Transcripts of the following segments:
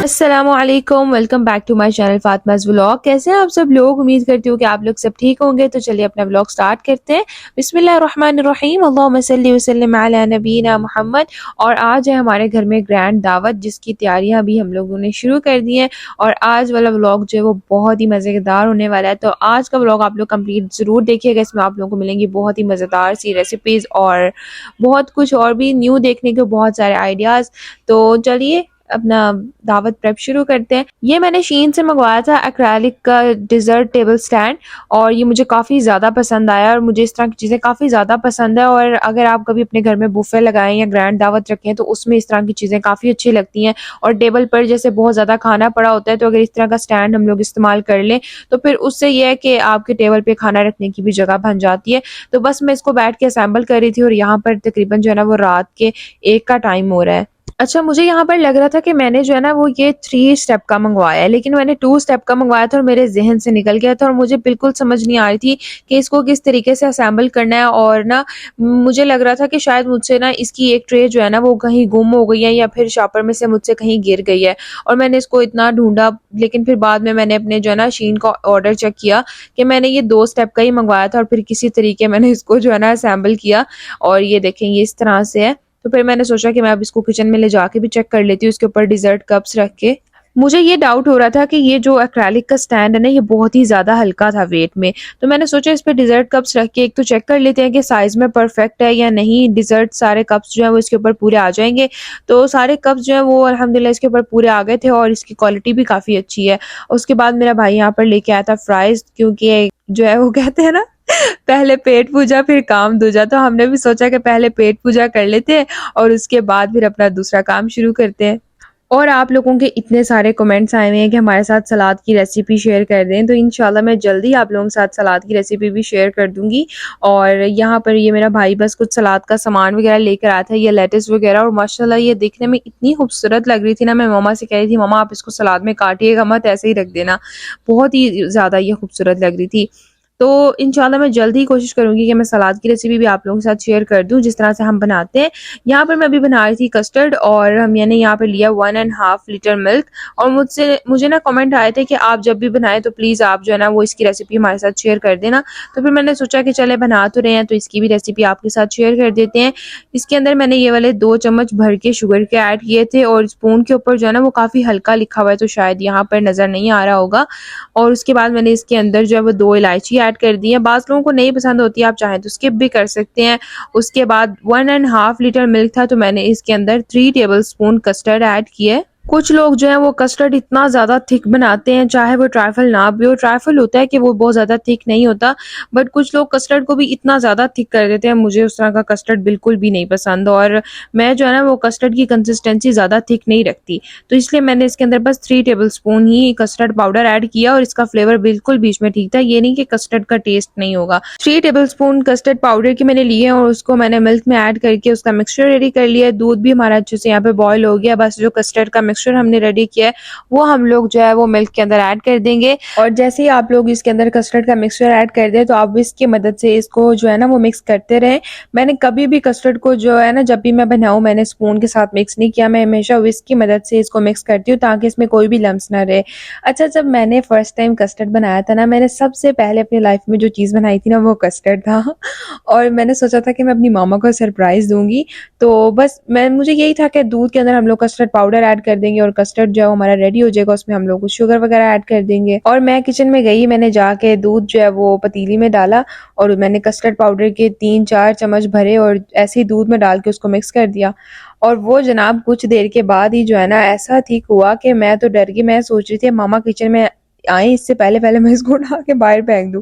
अस्सलामुअलैकुम, welcome back to my channel Fatima's vlog. कैसे हैं आप सब लोग? उम्मीद करती हूँ कि आप लोग सब ठीक होंगे। तो चलिए अपना व्लॉग स्टार्ट करते हैं। बिस्मिल्लाहिर्रहमानिर्रहीम, अल्लाहुम्मा सल्ली व सल्लिम अला नबीना मुहम्मद। और आज है हमारे घर में ग्रैंड दावत, जिसकी तैयारियां अभी हम लोगों ने शुरू कर दी हैं। और आज वाला व्लॉग जो है वो बहुत ही मज़ेदार होने वाला है। तो आज का व्लॉग आप लोग कंप्लीट ज़रूर देखिएगा। इसमें आप लोगों को मिलेंगी बहुत ही मज़ेदार सी रेसिपीज़ और बहुत कुछ और भी न्यू देखने को, बहुत सारे आइडियाज़। तो चलिए अपना दावत प्रेप शुरू करते हैं। ये मैंने शीन से मंगवाया था एक्रेलिक का डिज़र्ट टेबल स्टैंड, और ये मुझे काफ़ी ज़्यादा पसंद आया। और मुझे इस तरह की चीज़ें काफ़ी ज़्यादा पसंद है। और अगर आप कभी अपने घर में बुफे लगाएं या ग्रैंड दावत रखें तो उसमें इस तरह की चीज़ें काफ़ी अच्छी लगती हैं। और टेबल पर जैसे बहुत ज़्यादा खाना पड़ा होता है, तो अगर इस तरह का स्टैंड हम लोग इस्तेमाल कर लें तो फिर उससे यह है कि आपके टेबल पे खाना रखने की भी जगह बन जाती है। तो बस मैं इसको बैठ के असेंबल कर रही थी, और यहाँ पर तकरीबन जो है ना वो रात के 1 का टाइम हो रहा है। अच्छा, मुझे यहाँ पर लग रहा था कि मैंने जो है ना वो ये 3 स्टेप का मंगवाया है, लेकिन मैंने 2 स्टेप का मंगवाया था और मेरे ज़हन से निकल गया था। और मुझे बिल्कुल समझ नहीं आ रही थी कि इसको किस तरीके से असेंबल करना है। और ना मुझे लग रहा था कि शायद मुझसे ना इसकी एक ट्रे जो है ना वो कहीं गुम हो गई है, या फिर शॉपर में से मुझसे कहीं गिर गई है। और मैंने इसको इतना ढूंढा, लेकिन फिर बाद में मैंने अपने जो है ना शीन का ऑर्डर चेक किया कि मैंने ये 2 स्टेप का ही मंगवाया था। और फिर किसी तरीके मैंने इसको जो है ना असेंबल किया, और ये देखें ये इस तरह से है। तो फिर मैंने सोचा कि मैं अब इसको किचन में ले जाके भी चेक कर लेती हूँ, इसके ऊपर डिज़र्ट कप्स रख के। मुझे ये डाउट हो रहा था कि ये जो एक्रेलिक का स्टैंड है ना, ये बहुत ही ज़्यादा हल्का था वेट में। तो मैंने सोचा इस पे डिज़र्ट कप्स रख के एक तो चेक कर लेते हैं कि साइज़ में परफेक्ट है या नहीं। डिज़र्ट सारे कप्स जो है वो इसके ऊपर पूरे आ जाएंगे। तो सारे कप्स जो है वो अल्हम्दुलिल्लाह इसके ऊपर पूरे आ गए थे, और इसकी क्वालिटी भी काफ़ी अच्छी है। उसके बाद मेरा भाई यहाँ पर लेके आया था फ्राइज़, क्योंकि जो है वो कहते हैं ना पहले पेट पूजा फिर काम दूजा। तो हमने भी सोचा कि पहले पेट पूजा कर लेते हैं और उसके बाद फिर अपना दूसरा काम शुरू करते हैं। और आप लोगों के इतने सारे कमेंट्स आए हुए हैं कि हमारे साथ सलाद की रेसिपी शेयर कर दें, तो इंशाल्लाह मैं जल्दी आप लोगों के साथ सलाद की रेसिपी भी शेयर कर दूंगी। और यहाँ पर ये मेरा भाई बस कुछ सलाद का सामान वगैरह लेकर आया था, ये लेटस वगैरह। और माशाल्लाह ये देखने में इतनी खूबसूरत लग रही थी ना, मैं मम्मा से कह रही थी मम्मा आप इसको सलाद में काटिएगा मत, ऐसे ही रख देना। बहुत ही ज़्यादा ये खूबसूरत लग रही थी। तो इंशाल्लाह मैं जल्दी ही कोशिश करूँगी कि मैं सलाद की रेसिपी भी आप लोगों के साथ शेयर कर दूँ, जिस तरह से हम बनाते हैं। यहाँ पर मैं अभी बना रही थी कस्टर्ड, और मैंने यहाँ पे लिया 1.5 लीटर मिल्क। और मुझे ना कमेंट आए थे कि आप जब भी बनाएं तो प्लीज़ आप जो है ना वो इसकी रेसिपी हमारे साथ शेयर कर देना। तो फिर मैंने सोचा कि चले बना तो रहे हैं तो इसकी भी रेसिपी आपके साथ शेयर कर देते हैं। इसके अंदर मैंने ये वाले 2 चम्मच भर के शुगर के ऐड किए थे, और स्पून के ऊपर जो है ना वो काफ़ी हल्का लिखा हुआ है, तो शायद यहाँ पर नज़र नहीं आ रहा होगा। और उसके बाद मैंने इसके अंदर जो है वो 2 इलायची ऐड कर दी है। बाज़ लोगों को नहीं पसंद होती, आप चाहें तो स्किप भी कर सकते हैं। उसके बाद 1.5 लीटर मिल्क था, तो मैंने इसके अंदर 3 टेबल स्पून कस्टर्ड ऐड किए। कुछ लोग जो है वो कस्टर्ड इतना ज़्यादा थिक बनाते हैं, चाहे वो ट्राइफल ना भी हो। ट्राइफल होता है कि वो बहुत ज़्यादा थिक नहीं होता, बट कुछ लोग कस्टर्ड को भी इतना ज़्यादा थिक कर देते हैं। मुझे उस तरह का कस्टर्ड बिल्कुल भी नहीं पसंद, और मैं जो है ना वो कस्टर्ड की कंसिस्टेंसी ज़्यादा थिक नहीं रखती। तो इसलिए मैंने इसके अंदर बस 3 टेबल स्पून ही कस्टर्ड पाउडर ऐड किया, और इसका फ्लेवर बिल्कुल बीच में ठीक था। ये नहीं कि कस्टर्ड का टेस्ट नहीं होगा। 3 टेबल स्पून कस्टर्ड पाउडर की मैंने लिए, और उसको मैंने मिल्क में ऐड करके उसका मिक्सचर रेडी कर लिया। दूध भी हमारा अच्छे से यहाँ पे बॉयल हो गया। बस जो कस्टर्ड का मिक्सचर हमने रेडी किया है वो हम लोग जो है वो मिल्क के अंदर ऐड कर देंगे। और जैसे ही आप लोग इसके अंदर कस्टर्ड का मिक्सचर ऐड कर दें, तो आप इसकी मदद से इसको जो है ना वो मिक्स करते रहें। मैंने कभी भी कस्टर्ड को जो है ना, जब भी मैं बनाऊं, मैंने स्पून के साथ मिक्स नहीं किया। मैं हमेशा विस्क की मदद से इसको मिक्स करती हूँ, ताकि इसमें कोई भी लम्स ना रहे। अच्छा, जब मैंने फर्स्ट टाइम कस्टर्ड बनाया था ना, मैंने सबसे पहले अपनी लाइफ में जो चीज़ बनाई थी ना वो कस्टर्ड था। और मैंने सोचा था कि मैं अपनी मामा को सरप्राइज़ दूंगी। तो बस मुझे यही था कि दूध के अंदर हम लोग कस्टर्ड पाउडर ऐड कर देंगे, और कस्टर्ड जो है हमारा रेडी हो जाएगा। उसमें हम लोग कुछ शुगर वगैरह ऐड कर देंगे। और मैं किचन में गई, मैंने जाके दूध जो है वो पतीली में डाला, और मैंने कस्टर्ड पाउडर के 3-4 चम्मच भरे, और ऐसे ही दूध में डाल के उसको मिक्स कर दिया। और वो जनाब कुछ देर के बाद ही जो है ना ऐसा ठीक हुआ कि मैं तो डर गई। मैं सोच रही थी मामा किचन में आई, इससे पहले पहले मैं इसको उठा के बाहर फेंक दूं।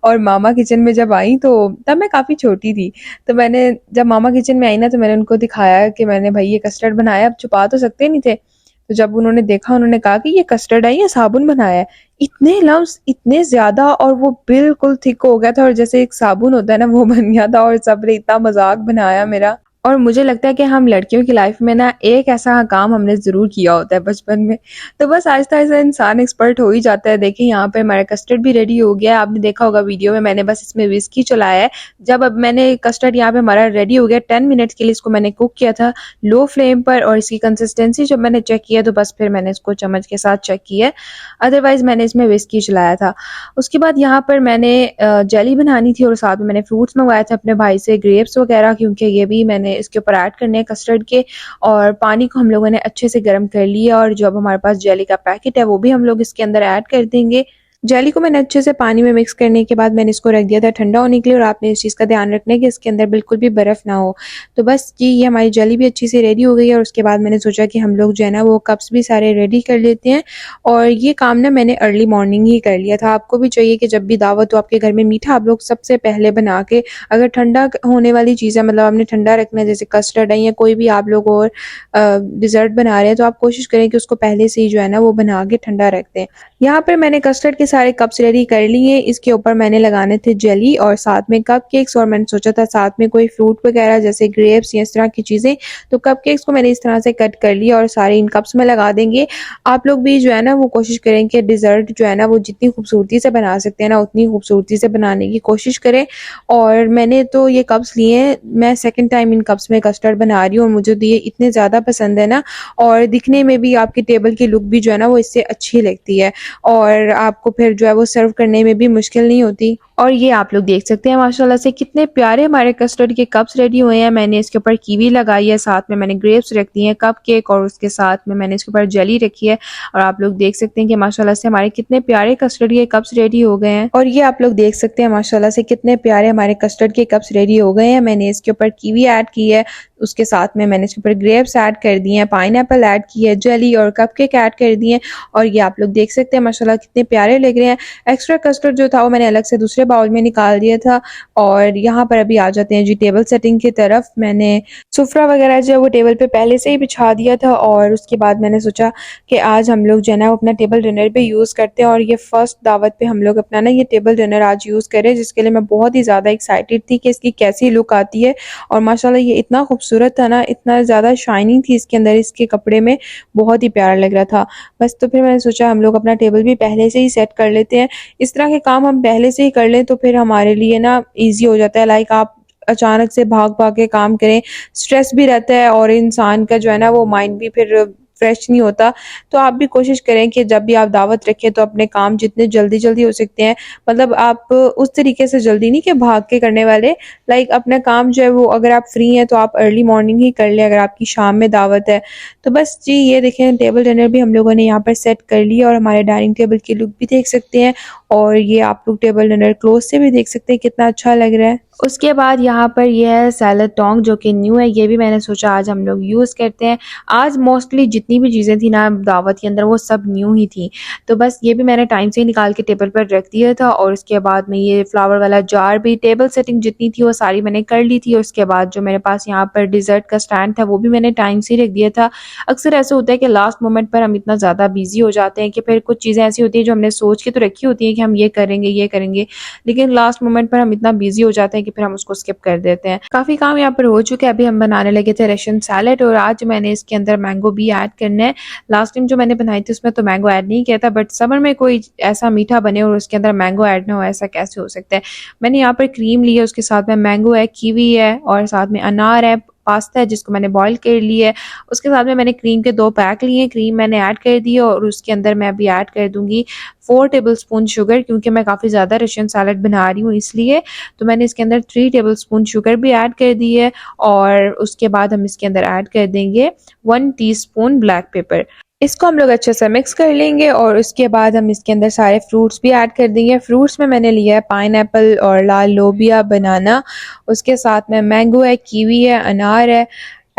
और मामा किचन में जब आई, तो तब मैं काफ़ी छोटी थी। तो मैंने जब मामा किचन में आई ना, तो मैंने उनको दिखाया कि मैंने भाई ये कस्टर्ड बनाया। अब छुपा तो सकते नहीं थे। तो जब उन्होंने देखा, उन्होंने कहा कि ये कस्टर्ड है, ये साबुन बनाया है। इतने लम्स, इतने ज्यादा, और वो बिल्कुल थिक हो गया था, और जैसे एक साबुन होता है ना वो बन गया था। और सबने इतना मजाक बनाया मेरा। और मुझे लगता है कि हम लड़कियों की लाइफ में ना एक ऐसा काम हमने ज़रूर किया होता है बचपन में। तो बस आहिस्ता-आहिस्ता इंसान एक्सपर्ट हो ही जाता है। देखिए यहाँ पे हमारा कस्टर्ड भी रेडी हो गया है। आपने देखा होगा वीडियो में, मैंने बस इसमें व्हिस्की चलाया है। जब अब मैंने कस्टर्ड यहाँ पे हमारा रेडी हो गया, 10 मिनट्स के लिए इसको मैंने कुक किया था लो फ्लेम पर, और इसकी कंसिस्टेंसी जब मैंने चेक किया तो बस फिर मैंने इसको चम्मच के साथ चेक किया। अदरवाइज़ मैंने इसमें व्हिस्की चलाया था। उसके बाद यहाँ पर मैंने जेली बनानी थी और साथ में मैंने फ्रूट्स मंगवाए थे अपने भाई से, ग्रेप्स वगैरह, क्योंकि ये भी मैंने इसके ऊपर ऐड करने हैं कस्टर्ड के। और पानी को हम लोगों ने अच्छे से गर्म कर लिया और जो अब हमारे पास जेली का पैकेट है वो भी हम लोग इसके अंदर ऐड कर देंगे। जेली को मैंने अच्छे से पानी में मिक्स करने के बाद मैंने इसको रख दिया था ठंडा होने के लिए, और आपने इस चीज़ का ध्यान रखना है कि इसके अंदर बिल्कुल भी बर्फ़ ना हो। तो बस जी, ये हमारी जेली भी अच्छी से रेडी हो गई है, और उसके बाद मैंने सोचा कि हम लोग जो है ना वो कप्स भी सारे रेडी कर लेते हैं। और ये काम ना मैंने अर्ली मॉर्निंग ही कर लिया था। आपको भी चाहिए कि जब भी दावत हो आपके घर में मीठा, आप लोग सबसे पहले बना के, अगर ठंडा होने वाली चीज़ है, मतलब आपने ठंडा रखना है जैसे कस्टर्ड है या कोई भी आप लोग और डिज़र्ट बना रहे हैं, तो आप कोशिश करें कि उसको पहले से ही जो है ना वो बना के ठंडा रख दें। यहाँ पर मैंने कस्टर्ड के सारे कप्स रेडी कर लिए। इसके ऊपर मैंने लगाने थे जेली और साथ में कपकेक्स, और मैंने सोचा था साथ में कोई फ्रूट वगैरह जैसे ग्रेप्स या इस तरह की चीज़ें। तो कपकेक्स को मैंने इस तरह से कट कर लिया और सारे इन कप्स में लगा देंगे। आप लोग भी जो है ना वो कोशिश करें कि डिज़र्ट जो है ना वो जितनी खूबसूरती से बना सकते हैं ना उतनी खूबसूरती से बनाने की कोशिश करें। और मैंने तो ये कप्स लिए हैं, मैं सेकंड टाइम इन कप्स में कस्टर्ड बना रही हूँ, और मुझे तो ये इतने ज़्यादा पसंद है ना, और दिखने में भी आपकी टेबल की लुक भी जो है ना वो इससे अच्छी लगती है, और आपको फिर जो है वो सर्व करने में भी मुश्किल नहीं होती। और ये आप लोग देख सकते हैं माशाल्लाह से कितने प्यारे हमारे कस्टर्ड के कप्स रेडी हुए हैं। मैंने इसके ऊपर कीवी लगाई है, साथ में मैंने ग्रेप्स रख दी हैं, कप केक, और उसके साथ में मैंने इसके ऊपर जेली रखी है। और आप लोग देख सकते हैं कि माशाल्लाह से हमारे कितने प्यारे कस्टर्ड के कप्स रेडी हो गए हैं। और ये आप लोग देख सकते हैं माशाल्लाह से कितने प्यारे हमारे कस्टर्ड के कप्स रेडी हो गए हैं। मैंने इसके ऊपर कीवी ऐड की है, उसके साथ में मैंने इसके ऊपर ग्रेप्स ऐड कर दिए हैं, पाइनएप्पल ऐड की है, जेली और कपकेक ऐड कर दिए हैं। और ये आप लोग देख सकते हैं माशाल्लाह कितने प्यारे लग रहे हैं। एक्स्ट्रा कस्टर्ड जो था वो मैंने अलग से दूसरे बाउल में निकाल दिया था। और यहाँ पर अभी आ जाते हैं जी टेबल सेटिंग की तरफ। मैंने सुफ्रा वगैरह जो है वो टेबल पे पहले से ही बिछा दिया था, और उसके बाद मैंने सोचा कि आज हम लोग जो है ना वो अपना टेबल डिनर पे यूज़ करते हैं, और ये फर्स्ट दावत पे हम लोग अपना ना ये टेबल डिनर आज यूज़ करें, जिसके लिए मैं बहुत ही ज़्यादा एक्साइटेड थी कि इसकी कैसी लुक आती है। और माशाल्लाह ये इतना खूबसूरत था ना, इतना ज़्यादा शाइनिंग थी इसके अंदर, इसके कपड़े में बहुत ही प्यारा लग रहा था। बस तो फिर मैंने सोचा हम लोग अपना टेबल भी पहले से ही सेट कर लेते हैं। इस तरह के काम हम पहले से ही कर लें तो फिर हमारे लिए ना ईज़ी हो जाता है। लाइक आप अचानक से भाग-भाग के काम करें, स्ट्रेस भी रहता है, और इंसान का जो है ना वो माइंड भी फिर फ्रेश नहीं होता। तो आप भी कोशिश करें कि जब भी आप दावत रखें तो अपने काम जितने जल्दी-जल्दी हो सकते हैं, मतलब आप उस तरीके से जल्दी नहीं कि भाग के करने वाले, लाइक अपना काम जो है वो अगर आप फ्री हैं तो आप अर्ली मॉर्निंग ही कर लें अगर आपकी शाम में दावत है। तो बस जी, ये देखें टेबल डिनर भी हम लोगों ने यहाँ पर सेट कर लिया, और हमारे डाइनिंग टेबल की लुक भी देख सकते हैं, और ये आप लोग टेबल डिनर क्लोज से भी देख सकते हैं कितना अच्छा लग रहा है। उसके बाद यहाँ पर ये है सैलड टोंग, जो कि न्यू है, ये भी मैंने सोचा आज हम लोग यूज़ करते हैं। आज मोस्टली जितनी भी चीज़ें थी ना दावत के अंदर वो सब न्यू ही थी, तो बस ये भी मैंने टाइम से ही निकाल के टेबल पर रख दिया था। और उसके बाद में ये फ्लावर वाला जार भी, टेबल सेटिंग जितनी थी वो सारी मैंने कर ली थी। और उसके बाद जो मेरे पास यहाँ पर डिज़र्ट का स्टैंड था वो भी मैंने टाइम से ही रख दिया था। अक्सर ऐसा होता है कि लास्ट मोमेंट पर हम इतना ज़्यादा बिजी हो जाते हैं कि फिर कुछ चीज़ें ऐसी होती हैं जो हमने सोच के तो रखी होती हैं कि हम ये करेंगे, लेकिन लास्ट मोमेंट पर हम इतना बिजी हो जाते हैं कि फिर हम उसको स्किप कर देते हैं। काफ़ी काम यहाँ पर हो चुके हैं। अभी हम बनाने लगे थे रशियन सैलेड, और आज मैंने इसके अंदर मैंगो भी ऐड करना है। लास्ट टाइम जो मैंने बनाई थी उसमें तो मैंगो ऐड नहीं किया था, बट समर में कोई ऐसा मीठा बने और उसके अंदर मैंगो ऐड ना हो, ऐसा कैसे हो सकता है। मैंने यहाँ पर क्रीम ली है, उसके साथ में मैंगो है, कीवी है, और साथ में अनार है, पास्ता है जिसको मैंने बॉईल कर लिया है। उसके साथ में मैंने क्रीम के 2 पैक लिए हैं, क्रीम मैंने ऐड कर दी है, और उसके अंदर मैं अभी ऐड कर दूंगी 4 टेबलस्पून शुगर, क्योंकि मैं काफ़ी ज़्यादा रशियन सैलेड बना रही हूँ इसलिए। तो मैंने इसके अंदर 3 टेबलस्पून शुगर भी ऐड कर दी है, और उसके बाद हम इसके अंदर ऐड कर देंगे 1 टीस्पून ब्लैक पेपर। इसको हम लोग अच्छे से मिक्स कर लेंगे, और उसके बाद हम इसके अंदर सारे फ्रूट्स भी ऐड कर देंगे। फ्रूट्स में मैंने लिया है पाइनएप्पल और लाल लोबिया, बनाना, उसके साथ में मैंगो है, कीवी है, अनार है,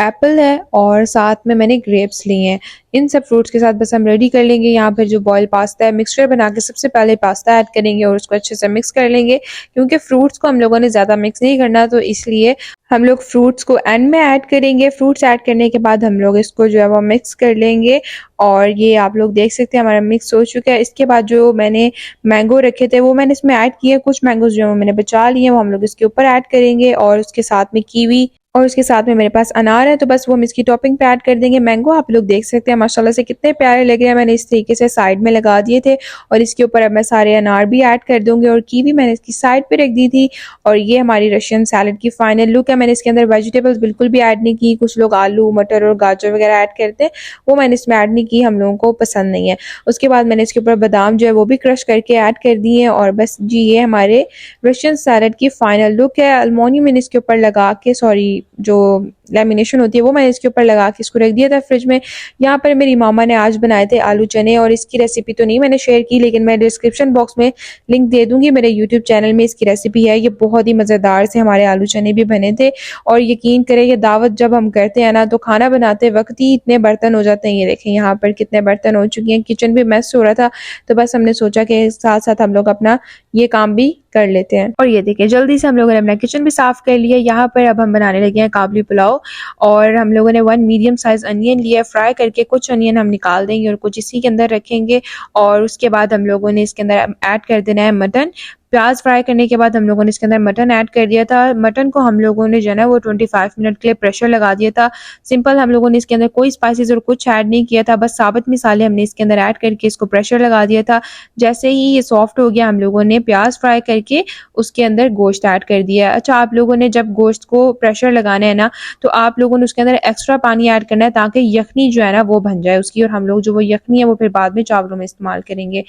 एप्पल है, और साथ में मैंने ग्रेप्स लिए हैं। इन सब फ्रूट्स के साथ बस हम रेडी कर लेंगे। यहाँ पर जो बॉयल पास्ता है, मिक्सचर बना के सबसे पहले पास्ता ऐड करेंगे और उसको अच्छे से मिक्स कर लेंगे, क्योंकि फ्रूट्स को हम लोगों ने ज़्यादा मिक्स नहीं करना, तो इसलिए हम लोग फ्रूट्स को एंड में ऐड करेंगे। फ्रूट्स ऐड करने के बाद हम लोग इसको जो है वो मिक्स कर लेंगे, और ये आप लोग देख सकते हैं हमारा मिक्स हो चुका है। इसके बाद जो मैंने मैंगो रखे थे वो मैंने इसमें ऐड किए, कुछ मैंगोज जो मैंने बचा लिए वो हम लोग इसके ऊपर ऐड करेंगे, और उसके साथ में कीवी और उसके साथ में मेरे पास अनार है, तो बस वो हम इसकी टॉपिंग पे ऐड कर देंगे। मैंगो आप लोग देख सकते हैं माशाल्लाह से कितने प्यारे लग रहे हैं, मैंने इस तरीके से साइड में लगा दिए थे। और इसके ऊपर अब मैं सारे अनार भी ऐड कर दूंगी और कीवी मैंने इसकी साइड पे रख दी थी। और ये हमारी रशियन सैलड की फाइनल लुक है। मैंने इसके अंदर वेजिटेबल्स बिल्कुल भी ऐड नहीं की। कुछ लोग आलू मटर और गाजर वगैरह ऐड करते हैं, वो मैंने इसमें ऐड नहीं की, हम लोगों को पसंद नहीं है। उसके बाद मैंने इसके ऊपर बादाम जो है वो भी क्रश करके ऐड कर दिए हैं। और बस जी ये हमारे रशियन सैलड की फाइनल लुक है। अल्मोनियम मैंने इसके ऊपर लगा के, सॉरी जो लेमिनेशन होती है वो मैंने इसके ऊपर लगा के इसको रख दिया था फ्रिज में। यहाँ पर मेरी मामा ने आज बनाए थे आलू चने, और इसकी रेसिपी तो नहीं मैंने शेयर की, लेकिन मैं डिस्क्रिप्शन बॉक्स में लिंक दे दूंगी। मेरे यूट्यूब चैनल में इसकी रेसिपी है। ये बहुत ही मज़ेदार से हमारे आलू चने भी बने थे। और यकीन करें ये दावत जब हम करते हैं ना, तो खाना बनाते वक्त ही इतने बर्तन हो जाते हैं। ये देखें यहाँ पर कितने बर्तन हो चुके हैं, किचन भी मैस हो रहा था। तो बस हमने सोचा कि साथ साथ हम लोग अपना ये काम भी कर लेते हैं। और ये देखिए जल्दी से हम लोगों ने अपना किचन भी साफ कर लिया। यहाँ पर अब हम बनाने लगे हैं काबली पुलाव। और हम लोगों ने 1 मीडियम साइज अनियन लिया, फ्राई करके कुछ अनियन हम निकाल देंगे और कुछ इसी के अंदर रखेंगे। और उसके बाद हम लोगों ने इसके अंदर ऐड कर देना है मटन। प्याज फ्राई करने के बाद हम लोगों ने इसके अंदर मटन ऐड कर दिया था। मटन को हम लोगों ने जो है ना वो 25 मिनट के लिए प्रेशर लगा दिया था। सिंपल, हम लोगों ने इसके अंदर कोई स्पाइसेस और कुछ ऐड नहीं किया था, बस साबुत मसाले हमने इसके अंदर ऐड करके इसको प्रेशर लगा दिया था। जैसे ही ये सॉफ्ट हो गया, हम लोगों ने प्याज फ्राई करके उसके अंदर गोश्त ऐड कर दिया। अच्छा, आप लोगों ने जब गोश्त को प्रेशर लगाना है ना, तो आप लोगों ने उसके अंदर एक्स्ट्रा पानी ऐड करना है, ताकि यखनी जो है ना वो बन जाए उसकी, और हम लोग जो वो यखनी है वो फिर बाद में चावलों में इस्तेमाल करेंगे।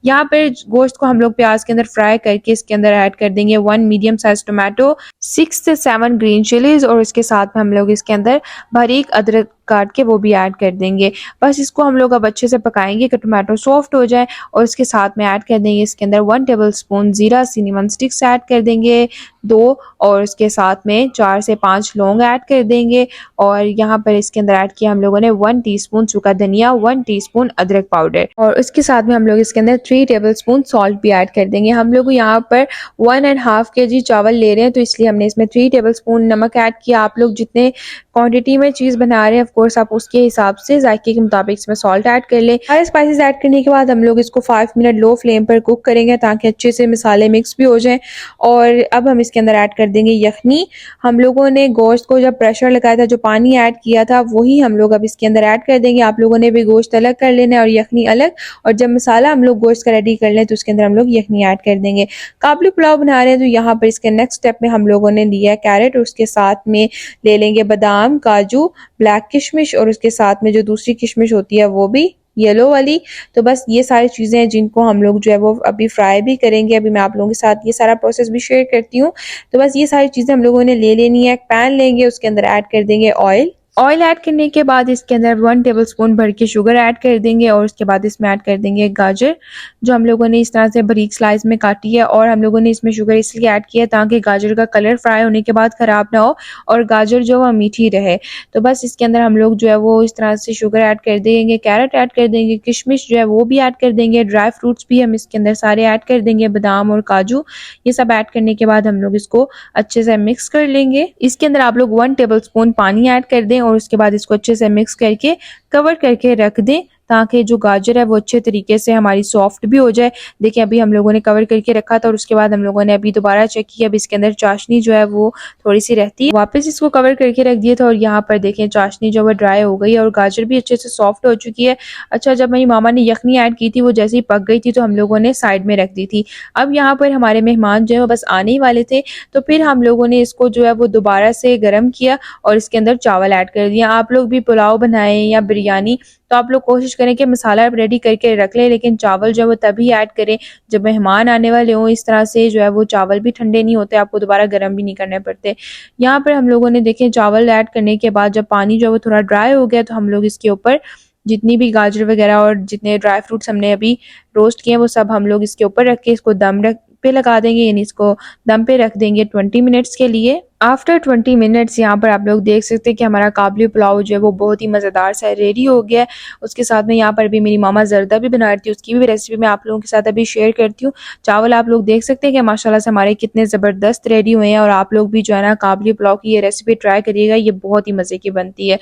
यहाँ पर गोश्त को हम लोग प्याज के अंदर फ्राई करके इसके अंदर ऐड कर देंगे 1 मीडियम साइज टोमेटो, 6 से 7 ग्रीन चिलीज, और इसके साथ में हम लोग इसके अंदर बारीक अदरक काट के वो भी ऐड कर देंगे। बस इसको हम लोग अब अच्छे से पकाएंगे कि टोमेटो सॉफ्ट हो जाए। और इसके साथ में ऐड कर देंगे इसके अंदर 1 टेबल स्पून जीरा सिनेमन स्टिक्स ऐड कर देंगे 2, और इसके साथ में 4 से 5 लौंग ऐड कर देंगे। और यहाँ पर इसके अंदर ऐड किया हम लोगों ने 1 टीस्पून सूखा धनिया, 1 टीस्पून अदरक पाउडर, और उसके साथ में हम लोग इसके अंदर 3 टेबल स्पून सॉल्ट भी ऐड कर देंगे। हम लोग यहाँ पर 1.5 kg चावल ले रहे हैं, तो इसलिए हमने इसमें 3 टेबल स्पून नमक ऐड किया। आप लोग जितने क्वांटिटी में चीज़ बना रहे हैं ऑफ कोर्स आप उसके हिसाब से जायके के मुताबिक इसमें सॉल्ट ऐड कर ले। सारे स्पाइसेस ऐड करने के बाद हम लोग इसको 5 मिनट लो फ्लेम पर कुक करेंगे, ताकि अच्छे से मसाले मिक्स भी हो जाएं। और अब हम इसके अंदर ऐड कर देंगे यखनी। हम लोगों ने गोश्त को जब प्रेशर लगाया था, जो पानी ऐड किया था, वही हम लोग अब इसके अंदर ऐड कर देंगे। आप लोगों ने भी गोश्त अलग कर लेना है और यखनी अलग। और जब मसाला हम लोग गोश्त का रेडी कर लें, तो उसके अंदर हम लोग यखनी ऐड कर देंगे। काबली पुलाव बना रहे हैं, तो यहाँ पर इसके नेक्स्ट स्टेप में हम लोगों ने लिया है कैरेट, और उसके साथ में ले लेंगे बादाम, काजू, ब्लैक किशमिश, और उसके साथ में जो दूसरी किशमिश होती है वो भी येलो वाली। तो बस ये सारी चीज़ें हैं जिनको हम लोग जो है वो अभी फ्राई भी करेंगे। अभी मैं आप लोगों के साथ ये सारा प्रोसेस भी शेयर करती हूँ। तो बस ये सारी चीज़ें हम लोगों ने ले लेनी है। एक पैन लेंगे, उसके अंदर ऐड कर देंगे ऑयल। ऑयल ऐड करने के बाद इसके अंदर 1 टेबल स्पून भर के शुगर ऐड कर देंगे, और उसके बाद इसमें ऐड कर देंगे गाजर, जो हम लोगों ने इस तरह से बारीक स्लाइस में काटी है। और हम लोगों ने इसमें शुगर इसलिए ऐड किया ताकि गाजर का कलर फ्राई होने के बाद ख़राब ना हो और गाजर जो है मीठी रहे। तो बस इसके अंदर हम लोग जो है वो इस तरह से शुगर ऐड कर देंगे, कैरेट ऐड कर देंगे, किशमिश जो है वो भी ऐड कर देंगे, ड्राई फ्रूट्स भी हम इसके अंदर सारे ऐड कर देंगे, बादाम और काजू। ये सब ऐड करने के बाद हम लोग इसको अच्छे से मिक्स कर लेंगे। इसके अंदर आप लोग 1 टेबल स्पून पानी ऐड कर दें, और उसके बाद इसको अच्छे से मिक्स करके कवर करके रख दें, ताकि जो गाजर है वो अच्छे तरीके से हमारी सॉफ्ट भी हो जाए। देखिए अभी हम लोगों ने कवर करके रखा था, और उसके बाद हम लोगों ने अभी दोबारा चेक किया, अभी इसके अंदर चाशनी जो है वो थोड़ी सी रहती है। वापस इसको कवर करके रख दिया था, और यहाँ पर देखें चाशनी जो है ड्राई हो गई है और गाजर भी अच्छे से सॉफ्ट हो चुकी है। अच्छा, जब मेरी मामा ने यखनी ऐड की थी, वो जैसे ही पक गई थी तो हम लोगों ने साइड में रख दी थी। अब यहाँ पर हमारे मेहमान जो है वो बस आने ही वाले थे, तो फिर हम लोगों ने इसको जो है वो दोबारा से गर्म किया और इसके अंदर चावल ऐड कर दिया। आप लोग भी पुलाव बनाएं या बिरयानी, तो आप लोग कोशिश करें कि मसाला रेडी करके रख लें, लेकिन चावल जो है वो तभी ऐड करें जब मेहमान आने वाले हों। इस तरह से जो है वो चावल भी ठंडे नहीं होते, आपको दोबारा गर्म भी नहीं करने पड़ते। यहाँ पर हम लोगों ने देखें चावल ऐड करने के बाद जब पानी जो है वो थोड़ा ड्राई हो गया, तो हम लोग इसके ऊपर जितनी भी गाजर वगैरह और जितने ड्राई फ्रूट्स हमने अभी रोस्ट किए हैं वो सब हम लोग इसके ऊपर रख के इसको दम पे लगा देंगे, यानी इसको दम पे रख देंगे 20 मिनट्स के लिए। आफ्टर 20 मिनट्स यहाँ पर आप लोग देख सकते हैं कि हमारा काबली पुलाव जो है वो बहुत ही मज़ेदार सा रेडी हो गया है। उसके साथ में यहाँ पर भी मेरी मामा जर्दा भी बना रही थी, उसकी भी रेसिपी मैं आप लोगों के साथ अभी शेयर करती हूँ। चावल आप लोग देख सकते हैं कि माशाल्लाह से हमारे कितने ज़बरदस्त रेडी हुए हैं, और आप लोग भी जो है ना काबली पुलाव की ये रेसिपी ट्राई करिएगा, ये बहुत ही मज़े की बनती है।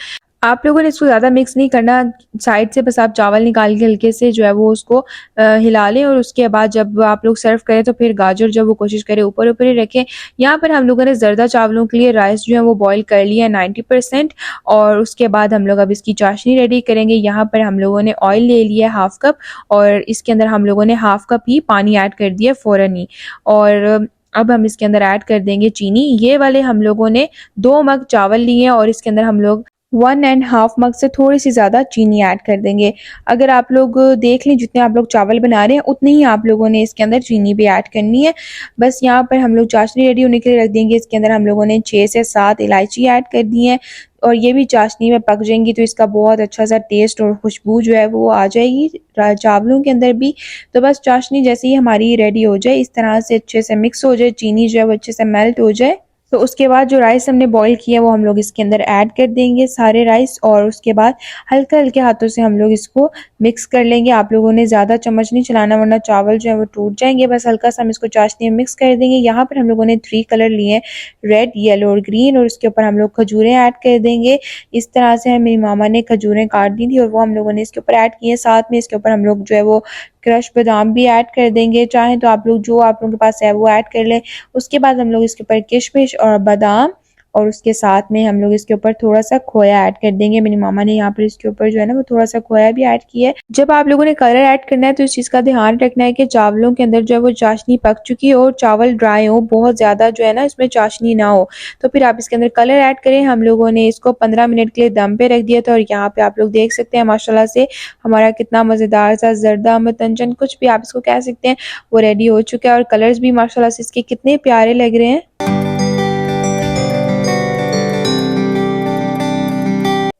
आप लोगों ने इसको ज़्यादा मिक्स नहीं करना, साइड से बस आप चावल निकाल के हल्के से जो है वो उसको हिला लें और उसके बाद जब आप लोग सर्व करें तो फिर गाजर जो वो कोशिश करें ऊपर-ऊपर ही रखें। यहाँ पर हम लोगों ने ज़र्दा चावलों के लिए राइस जो है वो बॉयल कर लिया है 90% और उसके बाद हम लोग अब इसकी चाशनी रेडी करेंगे। यहाँ पर हम लोगों ने ऑयल ले लिया है हाफ़ कप और इसके अंदर हम लोगों ने हाफ़ कप ही पानी ऐड कर दिया फ़ौरन ही और अब हम इसके अंदर ऐड कर देंगे चीनी। ये वाले हम लोगों ने 2 मग चावल लिए हैं और इसके अंदर हम लोग 1 एंड हाफ मग से थोड़ी-सी ज़्यादा चीनी ऐड कर देंगे। अगर आप लोग देख लें जितने आप लोग चावल बना रहे हैं उतनी ही आप लोगों ने इसके अंदर चीनी भी ऐड करनी है। बस यहाँ पर हम लोग चाशनी रेडी होने के लिए रख देंगे। इसके अंदर हम लोगों ने 6 से 7 इलायची ऐड कर दी है और ये भी चाशनी में पक जाएँगी तो इसका बहुत अच्छा-सा टेस्ट और खुशबू जो है वो आ जाएगी चावलों के अंदर भी। तो बस चाशनी जैसे ही हमारी रेडी हो जाए, इस तरह से अच्छे से मिक्स हो जाए, चीनी जो है वो अच्छे से मेल्ट हो जाए, तो उसके बाद जो राइस हमने बॉईल किया वो हम लोग इसके अंदर ऐड कर देंगे सारे राइस और उसके बाद हल्के-हल्के हाथों से हम लोग इसको मिक्स कर लेंगे। आप लोगों ने ज़्यादा चम्मच नहीं चलाना वरना चावल जो है वो टूट जाएँगे। बस हल्का-सा हम इसको चाशनी में मिक्स कर देंगे। यहाँ पर हम लोगों ने 3 कलर लिए हैं, रेड, येलो और ग्रीन और उसके ऊपर हम लोग खजूरें ऐड कर देंगे। इस तरह से मेरी मामा ने खजूरें काट दी थी और वो हम लोगों ने इसके ऊपर ऐड की हैं। साथ में इसके ऊपर हम लोग जो है वो क्रश बादाम भी ऐड कर देंगे। चाहें तो आप लोग जो आप लोगों के पास है वो ऐड कर लें। उसके बाद हम लोग इसके ऊपर किशमिश और बादाम और उसके साथ में हम लोग इसके ऊपर थोड़ा-सा खोया ऐड कर देंगे। मेरी मामा ने यहाँ पर इसके ऊपर जो है ना वो थोड़ा-सा खोया भी ऐड किया है। जब आप लोगों ने कलर ऐड करना है तो इस चीज़ का ध्यान रखना है कि चावलों के अंदर जो है वो चाशनी पक चुकी हो और चावल ड्राई हो, बहुत ज़्यादा जो है ना इसमें चाशनी ना हो। तो फिर आप इसके अंदर कलर ऐड करें। हम लोगों ने इसको 15 मिनट के लिए दम पे रख दिया था और यहाँ पे आप लोग देख सकते हैं माशाल्लाह से हमारा कितना मज़ेदार सा ज़र्दा मतंजन कुछ भी आप इसको कह सकते हैं, वो रेडी हो चुका है और कलर्स भी माशाल्लाह से इसके कितने प्यारे लग रहे हैं।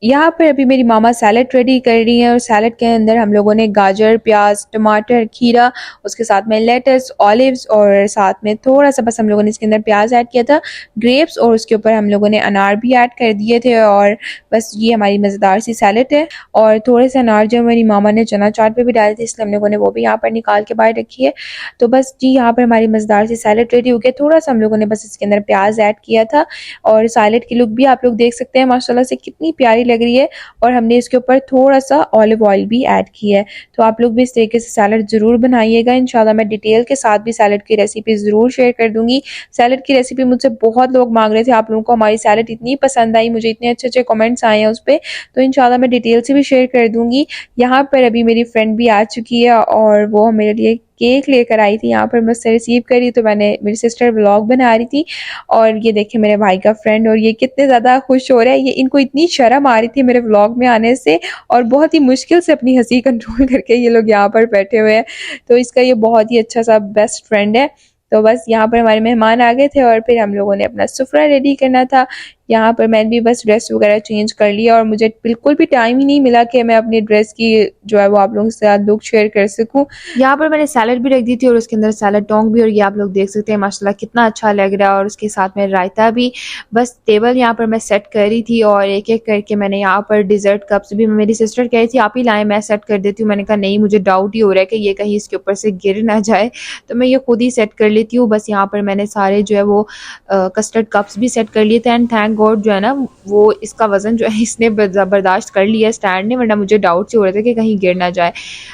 यहाँ पर अभी मेरी मामा सैलेड रेडी कर रही हैं और सैलेड के अंदर हम लोगों ने गाजर, प्याज, टमाटर, खीरा, उसके साथ में लेट्स, ऑलिव्स और साथ में थोड़ा-सा बस हम लोगों ने इसके अंदर प्याज ऐड किया था, ग्रेप्स और उसके ऊपर हम लोगों ने अनार भी ऐड कर दिए थे और बस ये हमारी मज़ेदार सी सैलेड है। और थोड़े से अनार जो मेरी मामा ने चना चाट पे भी डाले थे इसलिए हम लोगों ने वो भी यहाँ पर निकाल के बाहर रखी है। तो बस जी यहाँ पर हमारी मज़ेदार सी सैलेड रेडी हो गई। थोड़ा-सा हम लोगों ने बस इसके अंदर प्याज ऐड किया था और सैलेड की लुक भी आप लोग देख सकते हैं माशाल्लाह से कितनी प्यारी लग रही है और हमने इसके ऊपर थोड़ा-सा ऑलिव ऑयल भी ऐड किया है। तो आप लोग भी इस तरीके से सैलेड ज़रूर बनाइएगा। इंशाल्लाह मैं डिटेल के साथ भी सैलेड की रेसिपी ज़रूर शेयर कर दूँगी। सैलेड की रेसिपी मुझसे बहुत लोग माँग रहे थे, आप लोगों को हमारी सैलेड इतनी पसंद आई, मुझे इतने अच्छे-अच्छे कमेंट्स आए हैं उस पे, तो इंशाल्लाह मैं डिटेल से भी शेयर कर दूँगी। यहाँ पर अभी मेरी फ्रेंड भी आ चुकी है और वो मेरे लिए केक लेकर आई थी। यहाँ पर मैं उससे रिसीव करी तो मेरी सिस्टर व्लॉग बना रही थी और ये देखिए मेरे भाई का फ्रेंड और ये कितने ज़्यादा खुश हो रहे हैं। ये इनको इतनी शर्म आ रही थी मेरे व्लॉग में आने से और बहुत ही मुश्किल से अपनी हँसी कंट्रोल करके ये लोग यहाँ पर बैठे हुए हैं। तो इसका ये बहुत ही अच्छा सा बेस्ट फ्रेंड है। तो बस यहाँ पर हमारे मेहमान आ गए थे और फिर हम लोगों ने अपना सुफ़्रा रेडी करना था। यहाँ पर मैंने भी बस ड्रेस वगैरह चेंज कर लिया और मुझे बिल्कुल भी टाइम ही नहीं मिला कि मैं अपनी ड्रेस की जो है वो आप लोगों के साथ लुक शेयर कर सकूं। यहाँ पर मैंने सैलेड भी रख दी थी और उसके अंदर सैलेड टोंग भी और ये आप लोग देख सकते हैं माशाल्लाह कितना अच्छा लग रहा है और उसके साथ में रायता भी। बस टेबल यहाँ पर मैं सेट कर रही थी और एक-एक करके मैंने यहाँ पर डिज़र्ट कप्स भी मेरी सिस्टर कह रही थी आप ही लाएँ मैं सेट कर देती हूँ। मैंने कहा नहीं मुझे डाउट ही हो रहा है कि ये कहीं इसके ऊपर से गिर ना जाए, तो मैं ये खुद ही सेट कर लेती हूँ। बस यहाँ पर मैंने सारे जो है वो कस्टर्ड कप्स भी सेट कर लिए थे एंड थैंक गॉड जो है ना वो इसका वज़न जो है इसने बर्दाश्त कर लिया स्टैंड ने, वरना मुझे डाउट से हो रहे थे कि कहीं गिर ना जाए।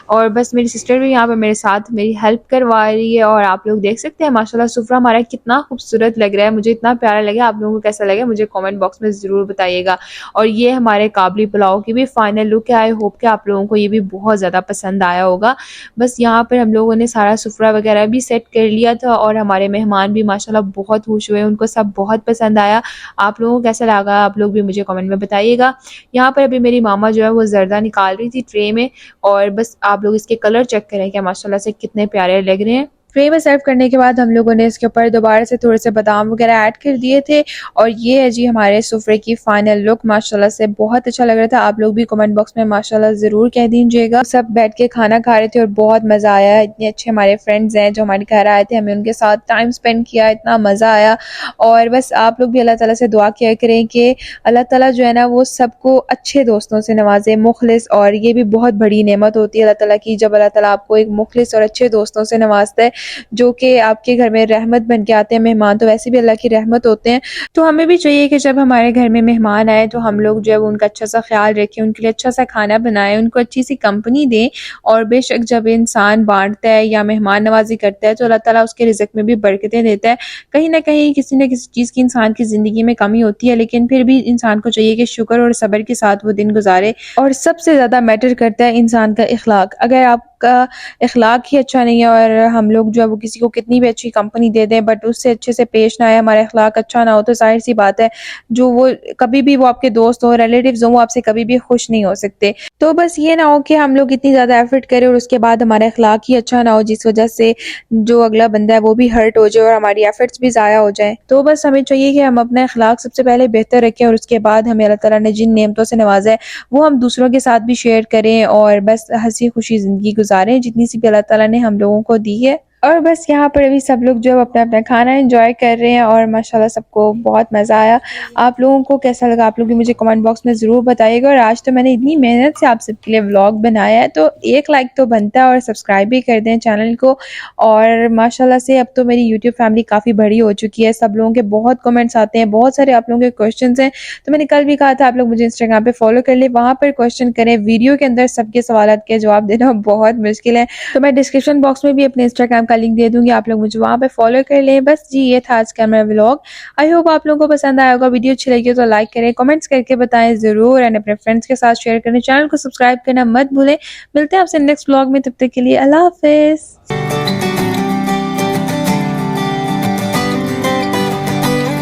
और बस मेरी सिस्टर भी यहाँ पर मेरे साथ मेरी हेल्प करवा रही है और आप लोग देख सकते हैं माशाल्लाह सुफ़्रा हमारा कितना खूबसूरत लग रहा है, मुझे इतना प्यारा लगा। आप लोगों को कैसा लगा मुझे कमेंट बॉक्स में ज़रूर बताइएगा। और ये हमारे काबली पुलाव की भी फाइनल लुक है। आई होप कि आप लोगों को ये भी बहुत ज़्यादा पसंद आया होगा। बस यहाँ पर हम लोगों ने सारा सुफ़्रा वगैरह भी सेट कर लिया था और हमारे मेहमान भी माशाल्लाह बहुत खुश हुए, उनको सब बहुत पसंद आया। आप लोगों को कैसा लगा आप लोग भी मुझे कमेंट में बताइएगा। यहाँ पर अभी मेरी मामा जो है वो ज़र्दा निकाल रही थी ट्रे में और बस आप लोग इसके कलर चेक करें कि माशाल्लाह से कितने प्यारे लग रहे हैं। ट्रे में सर्व करने के बाद हम लोगों ने इसके ऊपर दोबारा से थोड़े से बादाम वगैरह ऐड कर दिए थे और ये है जी हमारे सुफ़्रे की फाइनल लुक। माशाल्लाह से बहुत अच्छा लग रहा था। आप लोग भी कमेंट बॉक्स में माशाल्लाह ज़रूर कह दीजिएगा। सब बैठ के खाना खा रहे थे और बहुत मज़ा आया। इतने अच्छे हमारे फ्रेंड्स हैं जो हमारे घर आए थे, हमें उनके साथ टाइम स्पेंड किया, इतना मज़ा आया। और बस आप लोग भी अल्लाह ताला से दुआ किया करें कि अल्लाह ताला जो है ना वो सबको अच्छे दोस्तों से नवाजे, मुखलिस, और ये भी बहुत बड़ी नेमत होती है अल्लाह ताला की जब अल्लाह ताला आपको एक मुखलिस और अच्छे दोस्तों से नवाजता है। जो कि आपके घर में रहमत बन के आते हैं। मेहमान तो वैसे भी अल्लाह की रहमत होते हैं, तो हमें भी चाहिए कि जब हमारे घर में मेहमान आए तो हम लोग जो है उनका अच्छा सा ख्याल रखें, उनके लिए अच्छा सा खाना बनाएं, उनको अच्छी सी कंपनी दें। और बेशक जब इंसान बांटता है या मेहमान नवाजी करता है तो अल्लाह ताला उसके रिज़्क में भी बरकतें देता है। कहीं ना कहीं किसी न किसी चीज़ की इंसान की ज़िंदगी में कमी होती है, लेकिन फिर भी इंसान को चाहिए कि शुक्र और सब्र के साथ वो दिन गुजारे। और सबसे ज़्यादा मैटर करता है इंसान का इखलाक। अगर आपका इखलाक ही अच्छा नहीं है और हम लोग जो है वो किसी को कितनी भी अच्छी कंपनी दे दें बट उससे अच्छे से पेश ना आए, हमारा इखलाक अच्छा ना हो, तो ज़ाहिर सी बात है जो वो कभी भी वो आपके दोस्त हों, रिलेटिव्स हों, वो आपसे कभी भी खुश नहीं हो सकते। तो बस ये ना हो कि हम लोग इतनी ज़्यादा एफर्ट करें और उसके बाद हमारा इखलाक ही अच्छा ना हो, जिस वजह से जो अगला बंदा है वो भी हर्ट हो जाए और हमारी एफर्ट्स भी ज़ाया हो जाएँ। तो बस हमें चाहिए कि हम अपना इखलाक सबसे पहले बेहतर रखें और उसके बाद हमें अल्लाह ताला ने जिन नेमतों से नवाज़ा है वो हम दूसरों के साथ भी शेयर करें और बस हँसी-खुशी ज़िंदगी गुज़ारें जितनी सी भी अल्लाह ताला ने हम लोगों को दी है। और बस यहाँ पर अभी सब लोग जो है अपना-अपना खाना एन्जॉय कर रहे हैं और माशाल्लाह सबको बहुत मज़ा आया। आप लोगों को कैसा लगा आप लोग भी मुझे कमेंट बॉक्स में ज़रूर बताइएगा। और आज तो मैंने इतनी मेहनत से आप सबके लिए व्लॉग बनाया है, तो एक लाइक तो बनता है और सब्सक्राइब भी कर दें चैनल को। और माशाल्लाह से अब तो मेरी यूट्यूब फैमिली काफ़ी बड़ी हो चुकी है। सब लोगों के बहुत कमेंट्स आते हैं, बहुत सारे आप लोगों के क्वेश्चंस हैं। तो मैंने कल भी कहा था आप लोग मुझे इंस्टाग्राम पे फॉलो कर लें, वहाँ पर क्वेश्चन करें। वीडियो के अंदर सबके सवालात के जवाब देना बहुत मुश्किल है। तो मैं डिस्क्रिप्शन बॉक्स में भी अपने इंस्टाग्राम का लिंक दे दूँगी, आप लोग मुझे वहाँ पे फॉलो कर लें। बस जी ये था आज का मेरा व्लॉग। आई होप आप लोगों को पसंद आया होगा। वीडियो अच्छी लगी हो तो लाइक करें, कमेंट्स करके बताएं ज़रूर एंड अपने फ्रेंड्स के साथ शेयर करें। चैनल को सब्सक्राइब करना मत भूलें। मिलते हैं आपसे नेक्स्ट व्लॉग में, तब तक के लिए अल्लाह हाफ़िज़।